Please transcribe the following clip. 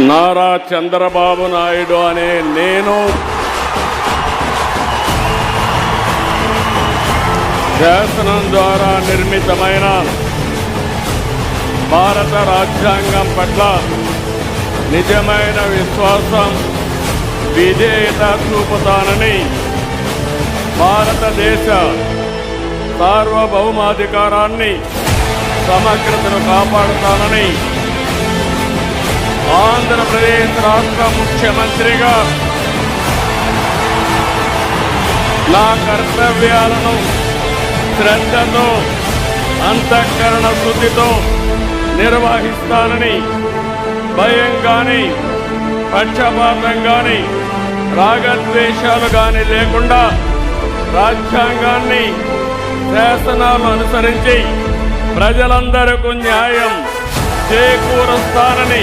నారా చంద్రబాబు నాయుడు అనే నేను శాసనం ద్వారా నిర్మితమైన భారత రాజ్యాంగం పట్ల నిజమైన విశ్వాసం, విధేయత చూపుతానని, భారతదేశ సార్వభౌమాధికారాన్ని, సమగ్రతను కాపాడుతానని ఆంధ్రప్రదేశ్ రాష్ట్ర ముఖ్యమంత్రిగా నా కర్తవ్యాలను శ్రద్ధతో, అంతఃకరణ శుద్ధితో నిర్వహిస్తానని, భయం కానీ, పక్షపాతం కానీ, రాగద్వేషాలు కానీ లేకుండా రాజ్యాంగాన్ని, శాసనాలు అనుసరించి ప్రజలందరికీ న్యాయం చేకూరుస్తానని